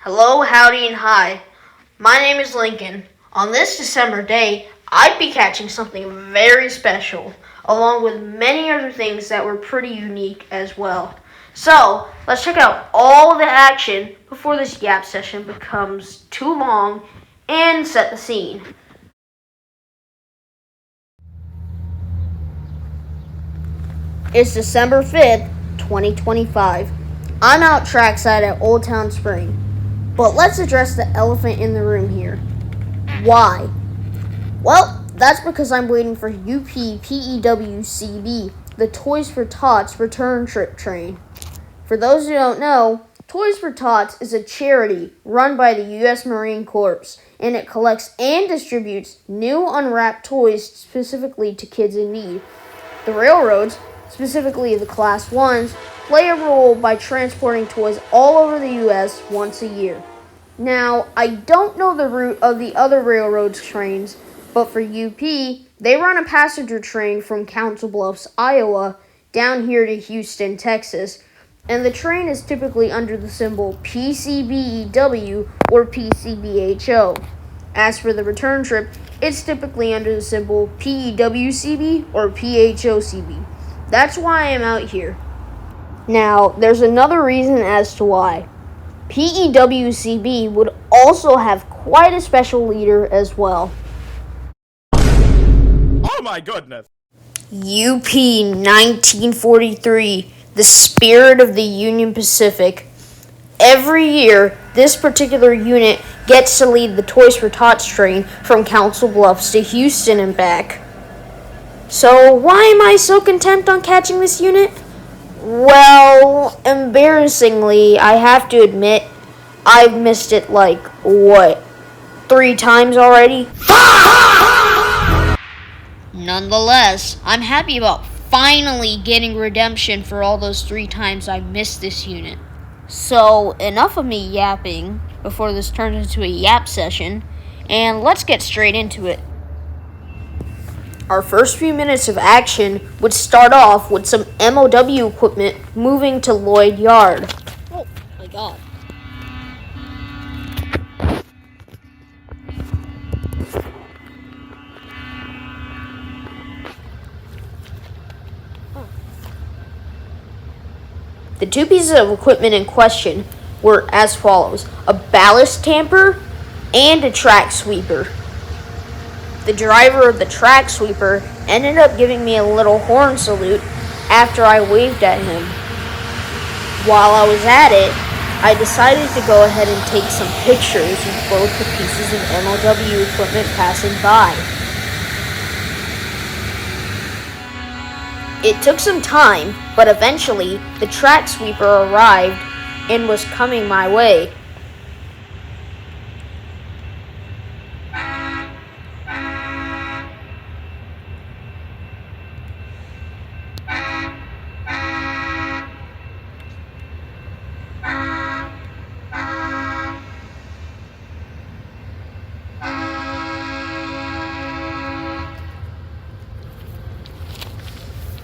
Hello, howdy, and hi. My name is Lincoln. On this December day, I'd be catching something very special, along with many other things that were pretty unique as well. So, let's check out all the action before this yap session becomes too long and set the scene. It's December 5th, 2025. I'm out trackside at Old Town Spring. But let's address the elephant in the room here. Why? Well, that's because I'm waiting for UP PEWCB, the Toys for Tots return trip train. For those who don't know, Toys for Tots is a charity run by the U.S. Marine Corps, and it collects and distributes new unwrapped toys specifically to kids in need. The railroads, specifically the Class 1s, play a role by transporting toys all over the U.S. once a year. Now, I don't know the route of the other railroads trains, but for UP, they run a passenger train from Council Bluffs, Iowa, down here to Houston, Texas, and the train is typically under the symbol PCBEW or PCBHO. As for the return trip, it's typically under the symbol P-EWCB or PHOCB. That's why I'm out here. Now, there's another reason as to why. P-EWCB would also have quite a special leader as well. Oh my goodness! UP 1943, the spirit of the Union Pacific. Every year, this particular unit gets to lead the Toys for Tots train from Council Bluffs to Houston and back. So why am I so content on catching this unit? Well, embarrassingly, I have to admit, I've missed it 3 times already? Nonetheless, I'm happy about finally getting redemption for all those 3 times I missed this unit. So, enough of me yapping before this turns into a yap session, and let's get straight into it. Our first few minutes of action would start off with some MOW equipment moving to Lloyd Yard. Oh my god. The 2 pieces of equipment in question were as follows: a ballast tamper and a track sweeper. The driver of the track sweeper ended up giving me a little horn salute after I waved at him. While I was at it, I decided to go ahead and take some pictures of both the pieces of MOW equipment passing by. It took some time, but eventually the track sweeper arrived and was coming my way.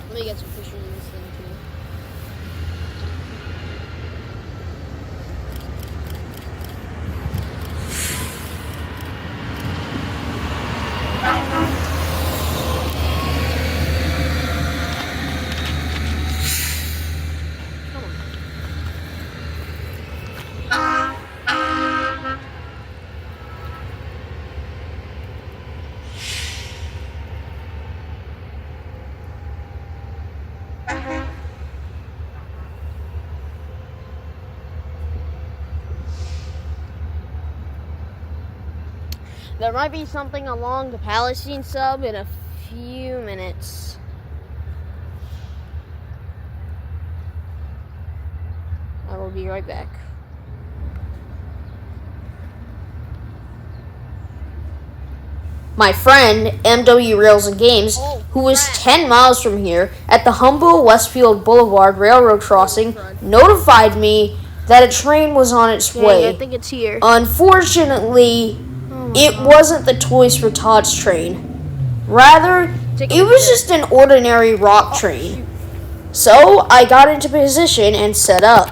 Let me get some pictures of this thing too. There might be something along the Palestine sub in a few minutes. I will be right back. My friend, MW Rails and Games, who was 10 miles from here at the Humboldt Westfield Boulevard Railroad crossing, notified me that a train was on its way. I think it's here. Unfortunately, it wasn't the Toys for Tots train. Rather, it was just an ordinary rock train. So I got into position and set up.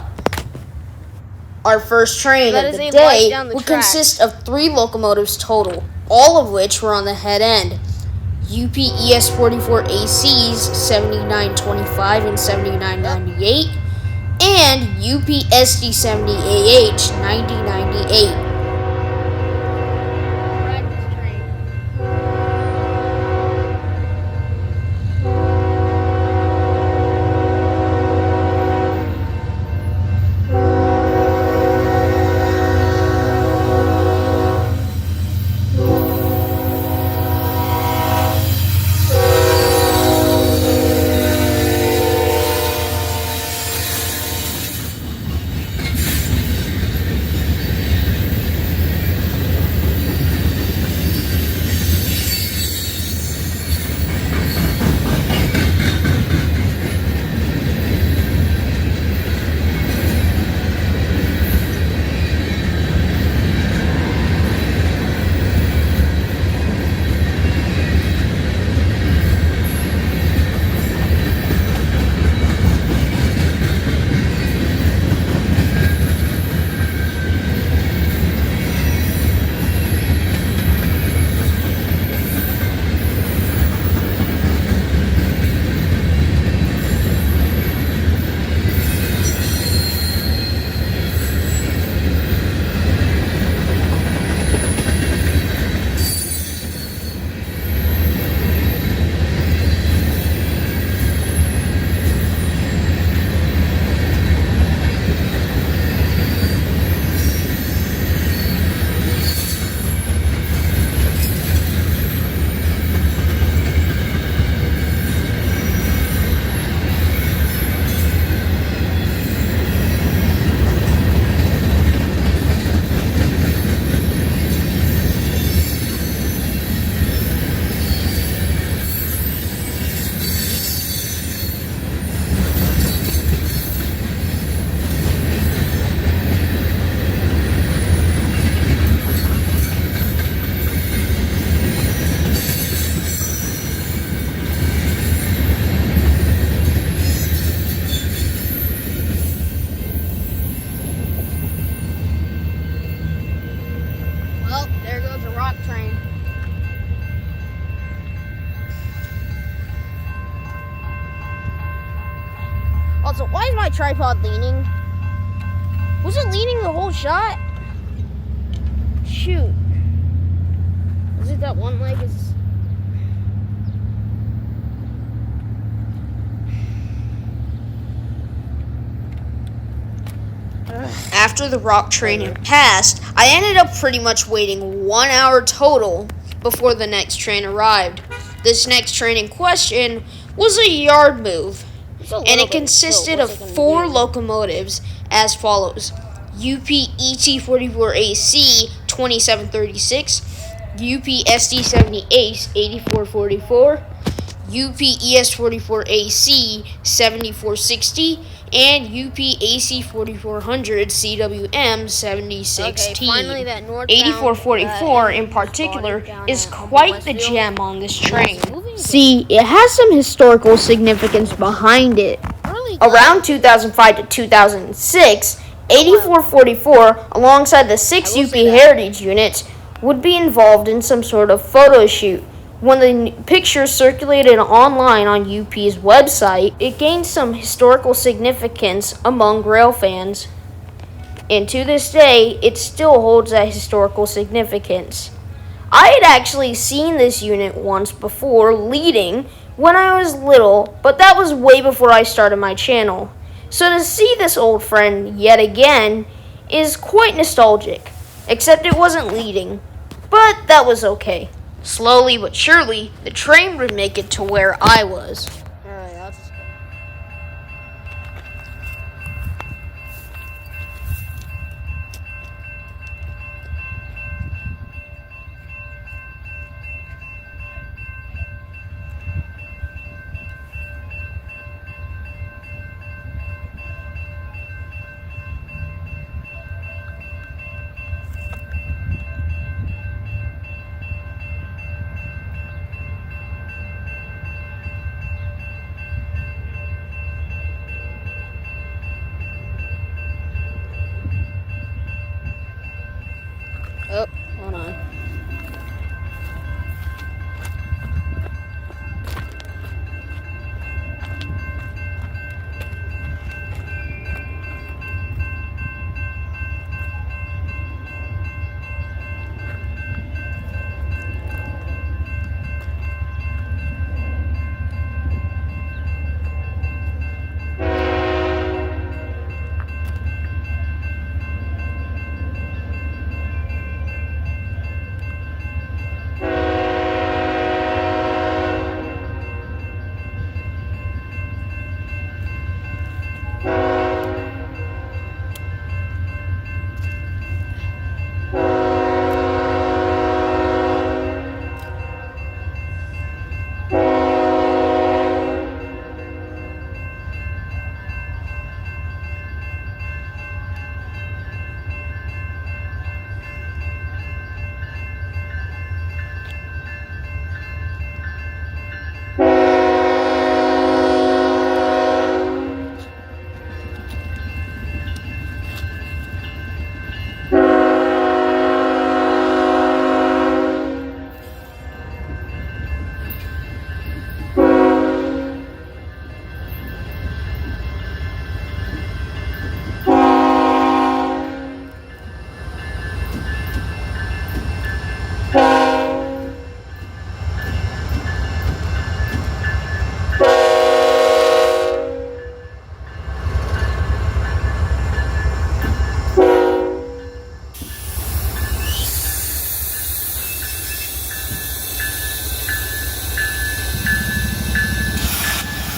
Our first train Let of his the name day light down the would track. consist of 3 locomotives total, all of which were on the head end. UP ES44ACes 7925 and 7998, and UP SD70AH 9098. Well, there goes a rock train. Also, why is my tripod leaning? Was it leaning the whole shot? Shoot. Is it that one leg is... After the rock train had passed, I ended up pretty much waiting 1 hour total before the next train arrived. This next train in question was a yard move, and it consisted of 4 locomotives as follows: UP ET44AC 2736, UP SD70ACe 8444, UP ES44AC 7460, and UP AC4400 CWM 76T. Finally, that northbound, 8444 in particular is quite the gem on this train. See, it has some historical significance behind it. Around 2005 to 2006, 8444, alongside the 6 UP Heritage units, would be involved in some sort of photo shoot. When the picture circulated online on UP's website, it gained some historical significance among rail fans. And to this day, it still holds that historical significance. I had actually seen this unit once before leading when I was little, but that was way before I started my channel. So to see this old friend yet again is quite nostalgic, except it wasn't leading, but that was okay. Slowly but surely, the train would make it to where I was. Alright, I'll just go. Oh, hold on.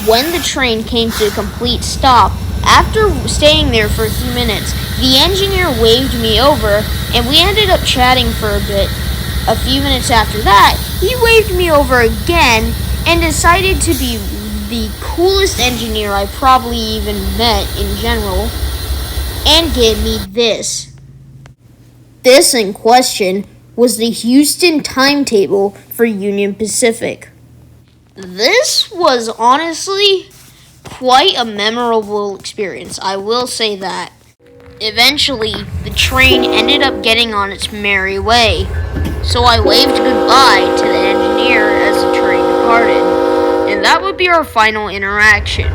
When the train came to a complete stop, after staying there for a few minutes, the engineer waved me over, and we ended up chatting for a bit. A few minutes after that, he waved me over again and decided to be the coolest engineer I probably even met in general, and give me this. This in question was the Houston timetable for Union Pacific. This was honestly quite a memorable experience, I will say that. Eventually, the train ended up getting on its merry way, so I waved goodbye to the engineer as the train departed, and that would be our final interaction.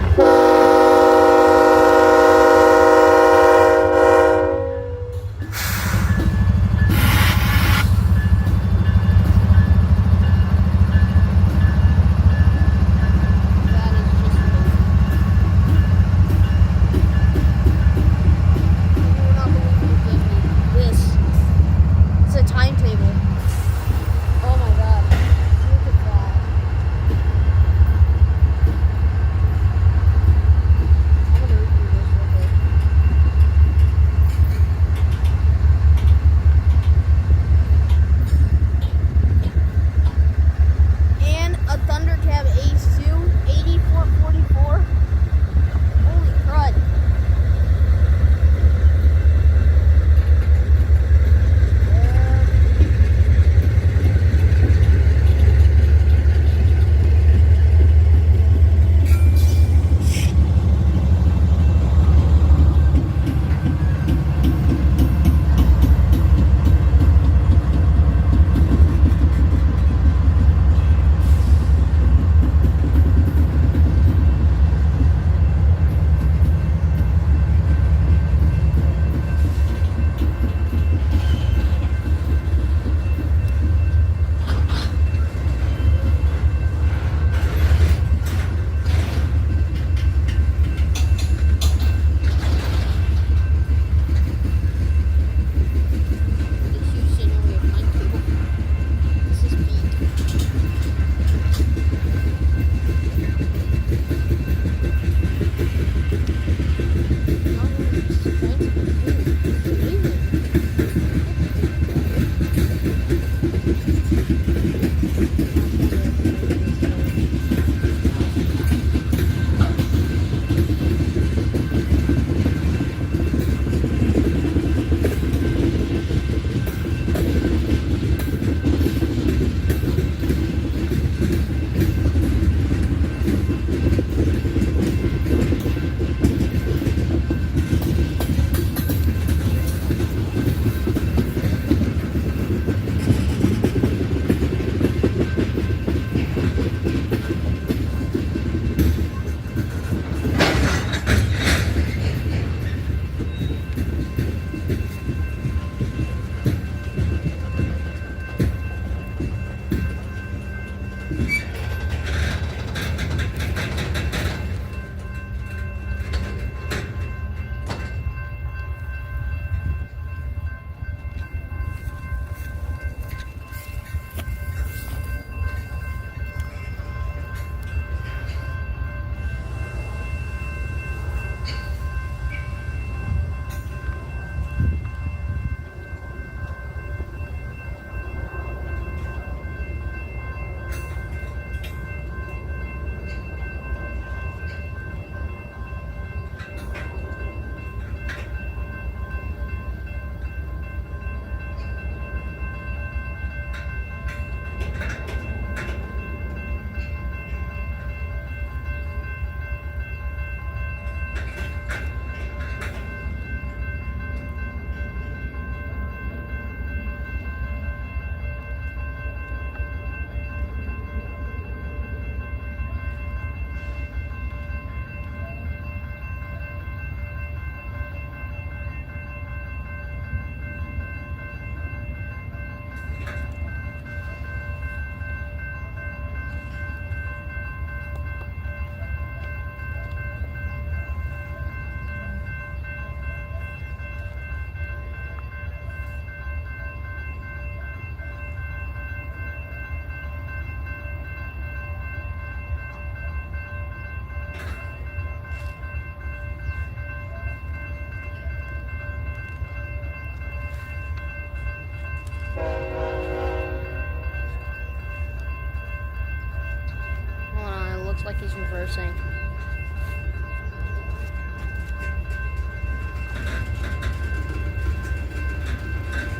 reversing.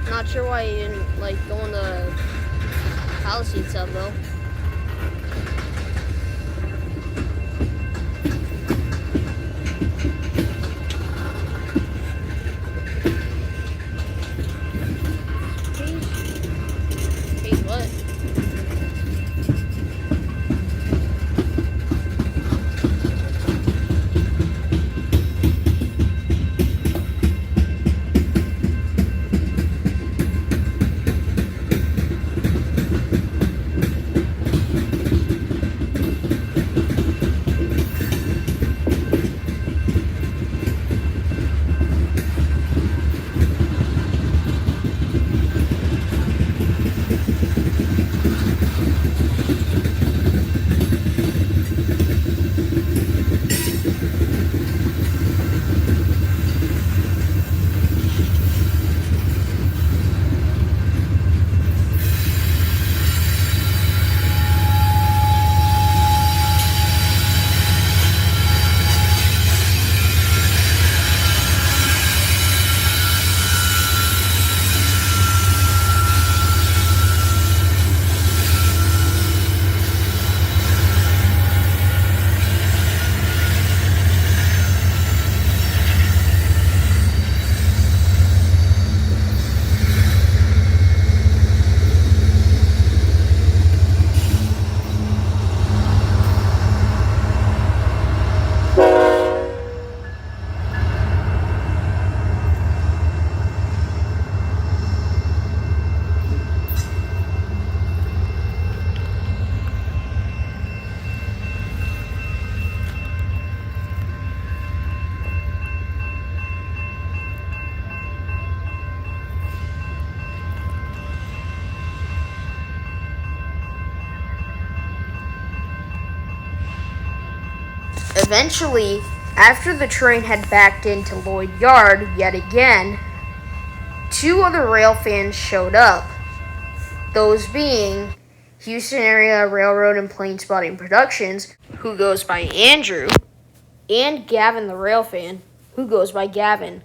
Not sure why he didn't like go in the Palisade sub though. Hey, what? Eventually, after the train had backed into Lloyd Yard yet again, two other rail fans showed up. Those being Houston Area Railroad and Plane Spotting Productions, who goes by Andrew, and Gavin the rail fan, who goes by Gavin.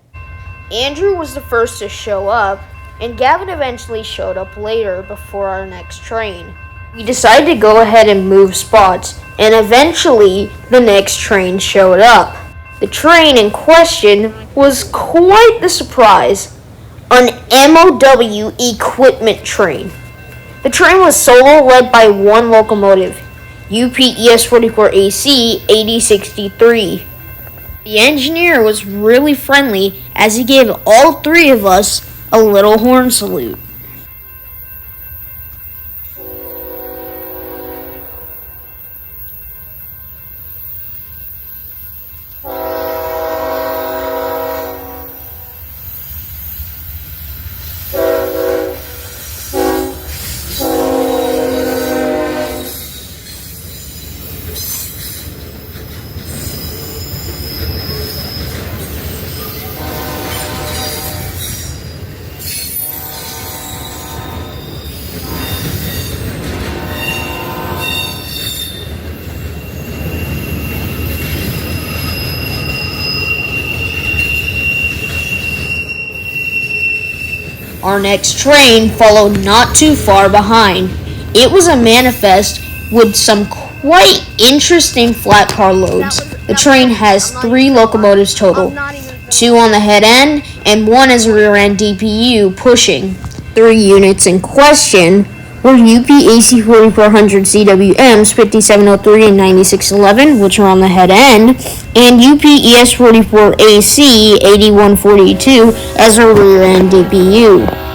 Andrew was the first to show up, and Gavin eventually showed up later before our next train. We decided to go ahead and move spots, and eventually the next train showed up. The train in question was quite the surprise, an MOW equipment train. The train was solo led by one locomotive, UP ES44AC 8063. The engineer was really friendly as he gave all three of us a little horn salute. Our next train followed not too far behind. It was a manifest with some quite interesting flat car loads. The train has 3 locomotives total, 2 on the head end and 1 as a rear end DPU pushing. 3 units in question were UP AC4400 CWMs 5703 and 9611, which are on the head end, and UP ES44AC 8142 as a rear end DPU.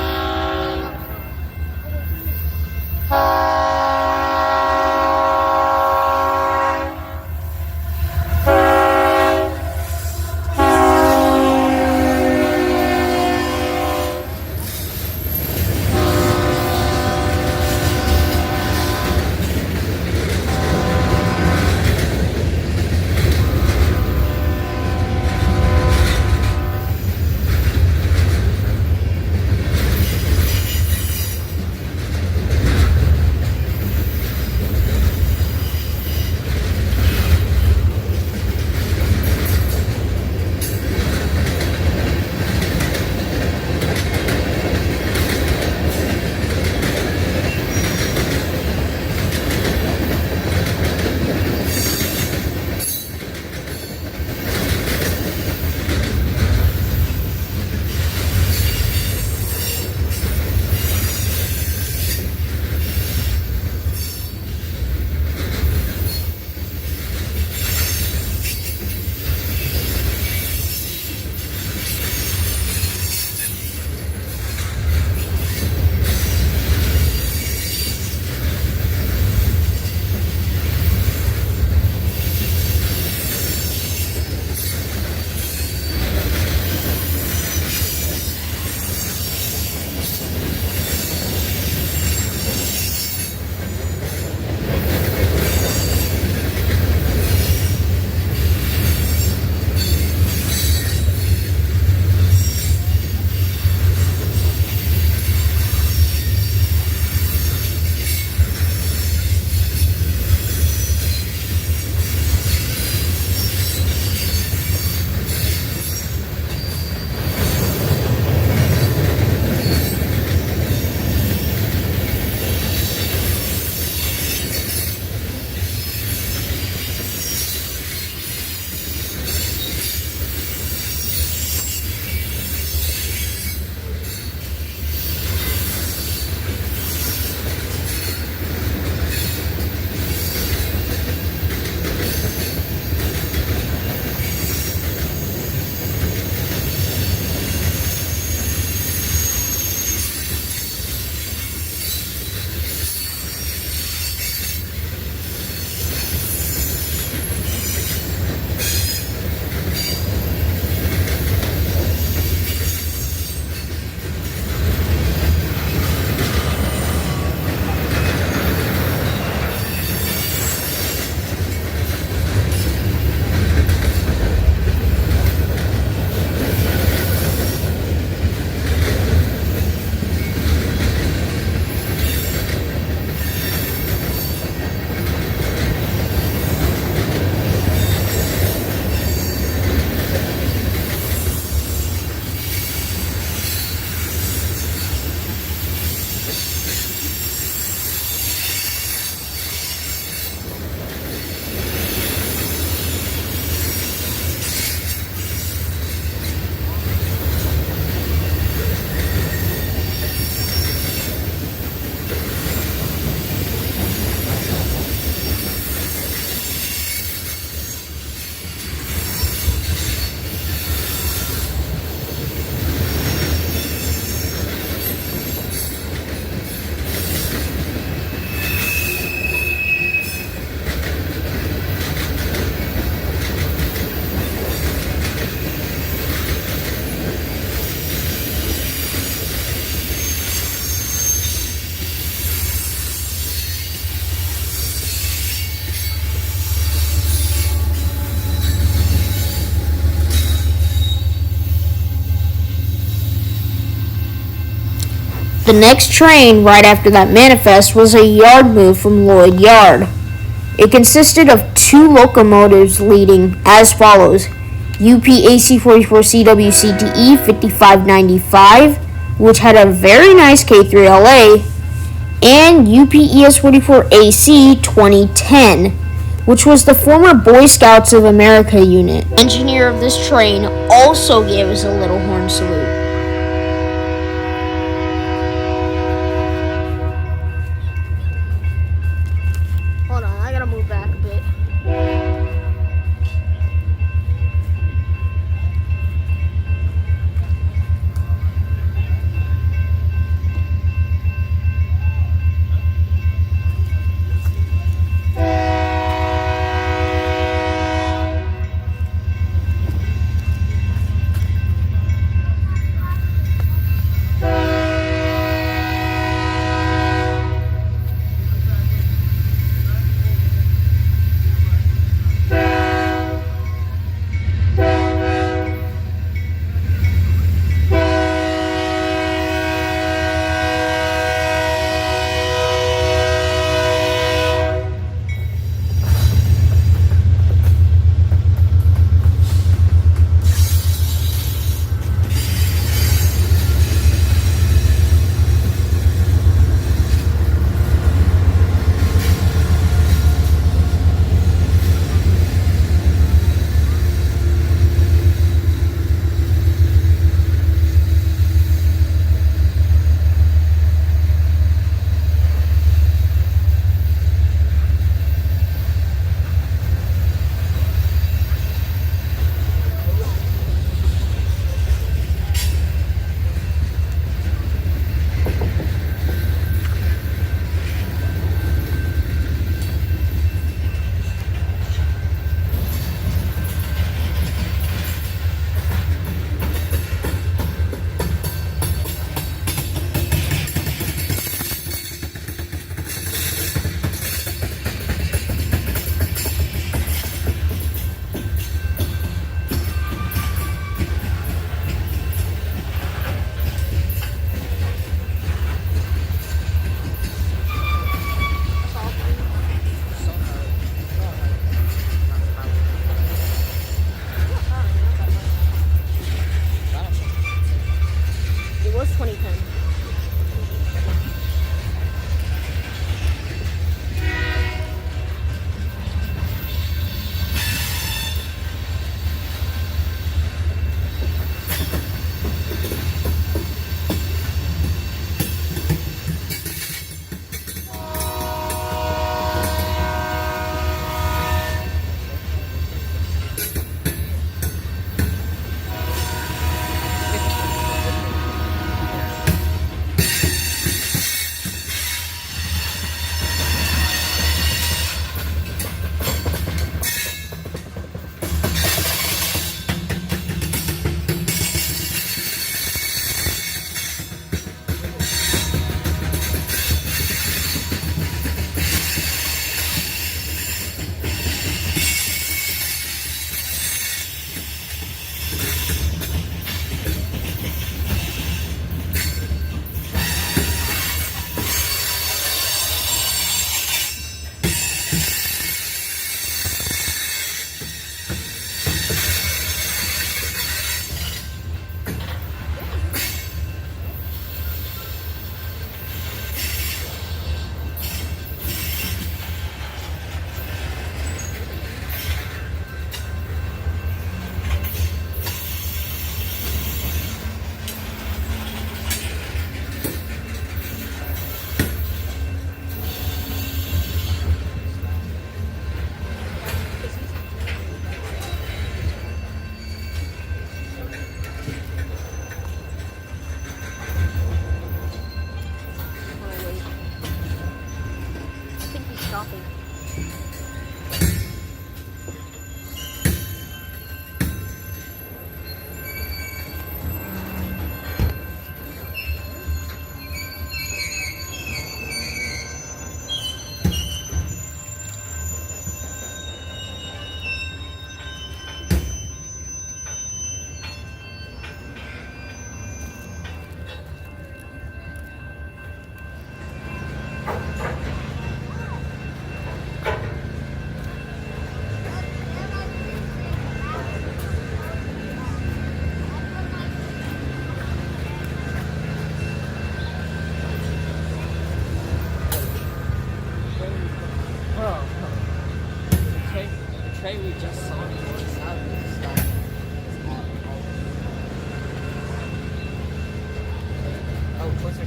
The next train right after that manifest was a yard move from Lloyd Yard. It consisted of 2 locomotives leading as follows: UP AC44CWCTE 5595, which had a very nice K3LA, and UP ES44AC 2010, which was the former Boy Scouts of America unit. The engineer of this train also gave us a little horn salute. Hold on, I gotta move back a bit.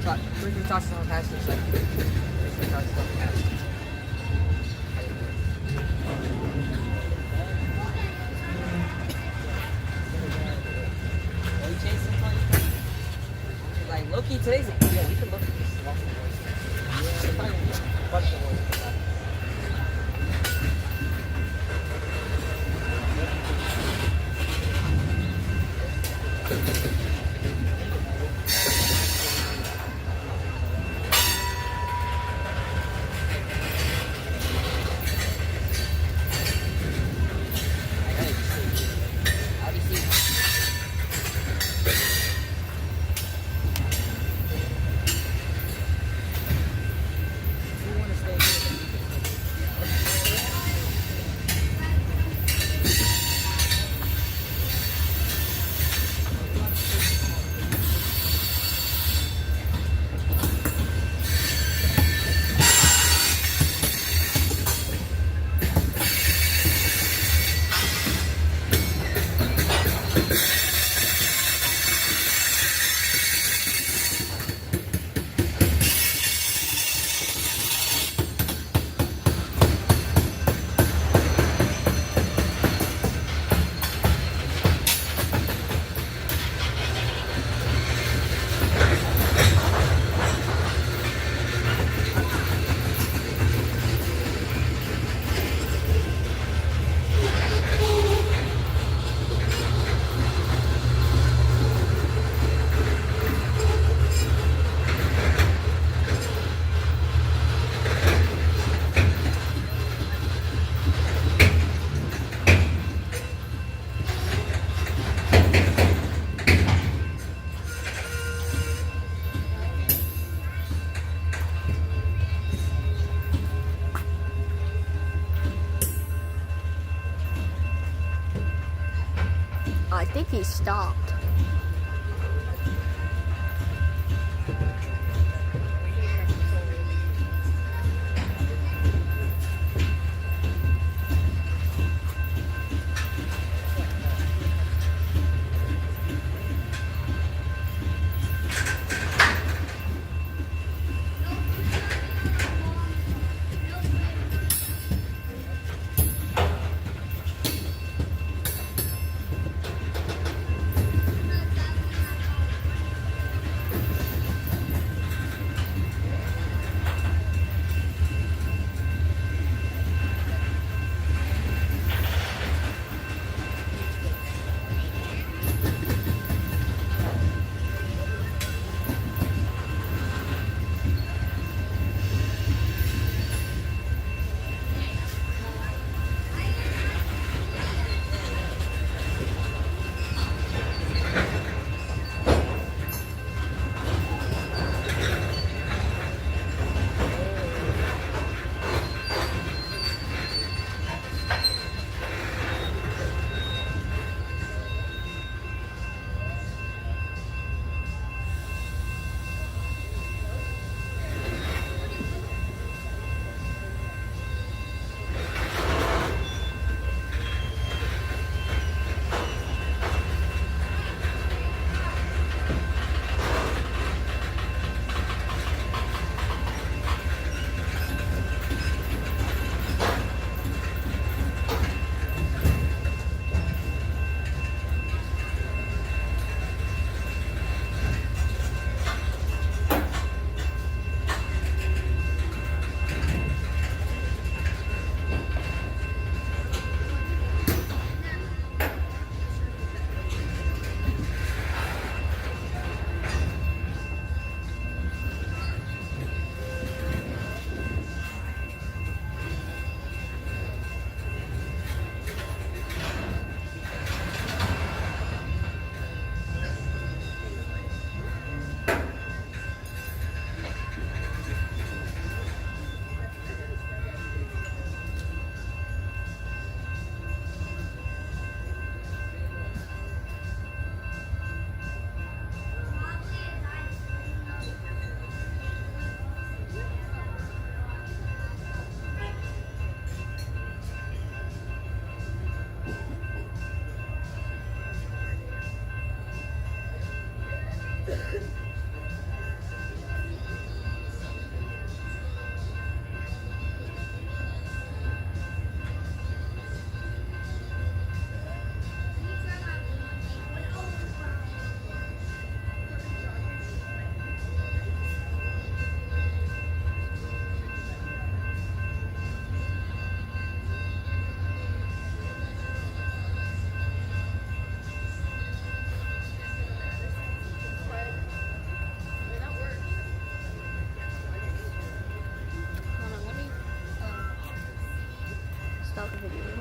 Tots is on the passenger side. Tots is on the passenger. Well, you changed some time. Like, low-key, today's... Yeah, we can look at this. Lots of voices. It's probably a bunch of voices. I think he stopped.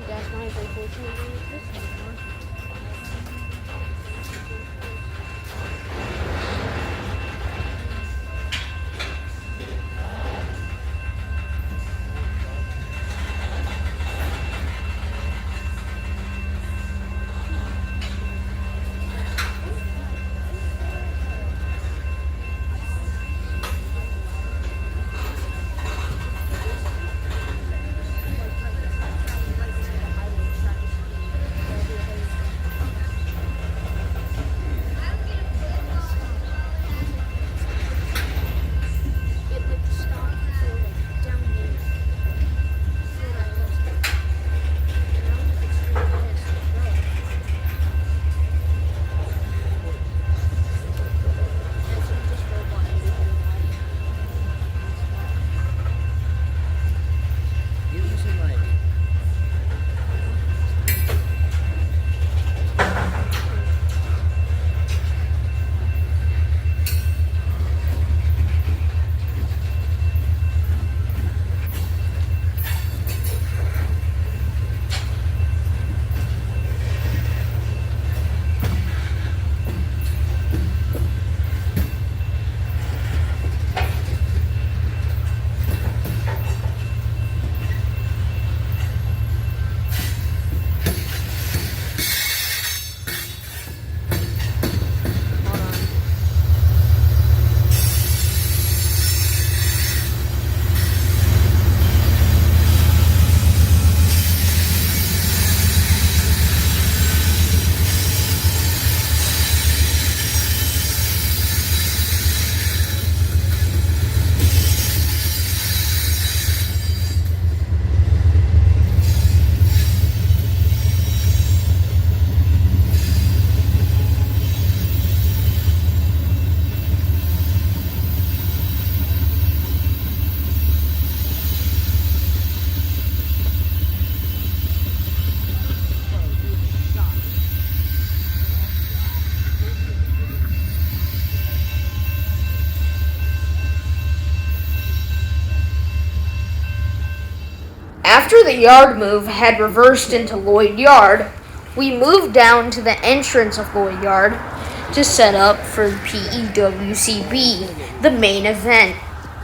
That's my unfortunately. This is one. After the yard move had reversed into Lloyd Yard, we moved down to the entrance of Lloyd Yard to set up for the P-EWCB, the main event.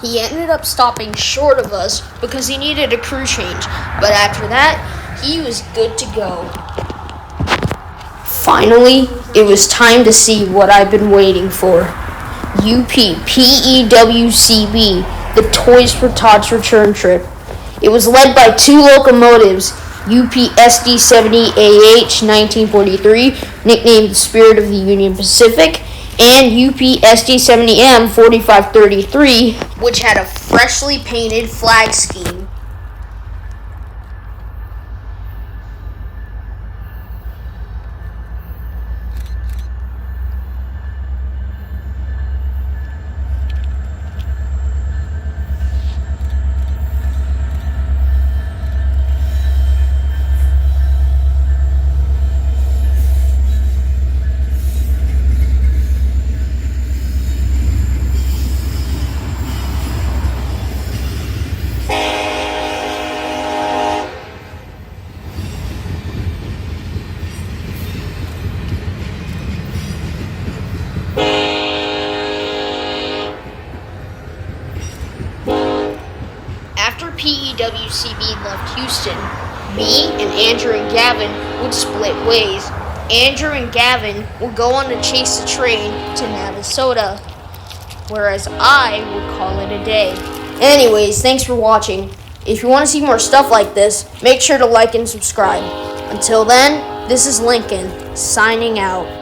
He ended up stopping short of us because he needed a crew change, but after that, he was good to go. Finally, it was time to see what I've been waiting for. UP PEWCB, the Toys for Tots return trip. It was led by two locomotives, UP SD70ACe 1943, nicknamed the Spirit of the Union Pacific, and UP SD70M 4533, which had a freshly painted flag scheme. After P-EWCB left Houston, me and Andrew and Gavin would split ways. Andrew and Gavin would go on to chase the train to Navasota, whereas I would call it a day. Anyways, thanks for watching. If you want to see more stuff like this, make sure to like and subscribe. Until then, this is Lincoln, signing out.